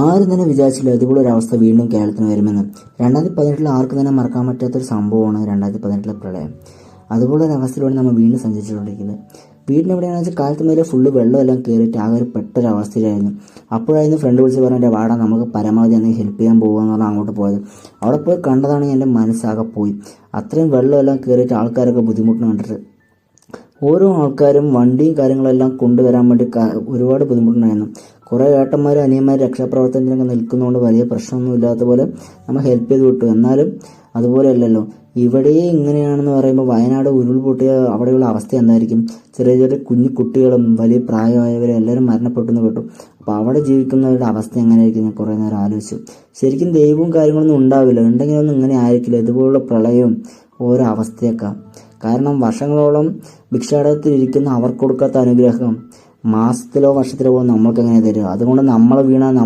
ആരും തന്നെ വിചാരിച്ചില്ല ഇതുപോലെ ഒരു അവസ്ഥ വീണ്ടും കേരളത്തിന് വരുമെന്ന്. 2018 ആർക്കും തന്നെ മറക്കാൻ പറ്റാത്തൊരു സംഭവമാണ് 2018 പ്രളയം. അതുപോലെ ഒരു അവസ്ഥയിലൂടെ നമ്മൾ വീണ്ടും സഞ്ചരിച്ചുകൊണ്ടിരിക്കുന്നത്. വീടിന് എവിടെയാണെന്ന് വെച്ചാൽ കാലത്ത് മേലെ ഫുള്ള് വെള്ളമെല്ലാം കയറിയിട്ട് ആകെ ഒരു പെട്ടൊരവസ്ഥയിലായിരുന്നു. അപ്പോഴായിരുന്നു ഫ്രണ്ട് വിളിച്ച് പറഞ്ഞിട്ട് വാടാ നമുക്ക് പരമാവധി എന്തെങ്കിലും ഹെൽപ്പ് ചെയ്യാൻ പോകുകയെന്ന് പറഞ്ഞാൽ അങ്ങോട്ട് പോയത്. അവിടെ പോയി കണ്ടതാണെങ്കിൽ എൻ്റെ മനസ്സാകെ പോയി. അത്രയും വെള്ളമെല്ലാം കയറിയിട്ട് ആൾക്കാരൊക്കെ ബുദ്ധിമുട്ടുന്ന കണ്ടിട്ട് ഓരോ ആൾക്കാരും വണ്ടിയും കാര്യങ്ങളെല്ലാം കൊണ്ടുവരാൻ വേണ്ടി ഒരുപാട് ബുദ്ധിമുട്ടുണ്ടായിരുന്നു. കുറേ ഏട്ടന്മാരും അനിയന്മാരും രക്ഷാപ്രവർത്തനത്തിനൊക്കെ നിൽക്കുന്നതുകൊണ്ട് വലിയ പ്രശ്നമൊന്നും ഇല്ലാത്ത പോലെ നമ്മൾ ഹെൽപ്പ് ചെയ്ത് വിട്ടു. എന്നാലും അതുപോലെ അല്ലല്ലോ ഇവിടെ ഇങ്ങനെയാണെന്ന് പറയുമ്പോൾ വയനാട് ഉരുൾപൊട്ടിയ അവിടെയുള്ള അവസ്ഥ എന്തായിരിക്കും? ചെറിയ ചെറിയ കുഞ്ഞു കുട്ടികളും വലിയ പ്രായമായവരും എല്ലാവരും മരണപ്പെട്ടെന്ന് കേട്ടു. അപ്പോൾ അവിടെ ജീവിക്കുന്നവരുടെ അവസ്ഥ എങ്ങനെയായിരിക്കും ഞാൻ കുറേ നേരം ആലോചിച്ചു. ശരിക്കും ദൈവവും കാര്യങ്ങളൊന്നും ഉണ്ടാവില്ല, ഉണ്ടെങ്കിലൊന്നും ഇങ്ങനെ ആയിരിക്കില്ല ഇതുപോലുള്ള പ്രളയവും ഓരോ അവസ്ഥയൊക്കെ. കാരണം വർഷങ്ങളോളം ഭിക്ഷാടനത്തിലിരിക്കുന്ന അവർക്ക് കൊടുക്കാത്ത അനുഗ്രഹം മാസത്തിലോ വർഷത്തിലോ നമ്മൾക്ക് എങ്ങനെ തരിക? അതുകൊണ്ട് നമ്മൾ വീണാൽ നമ്മൾ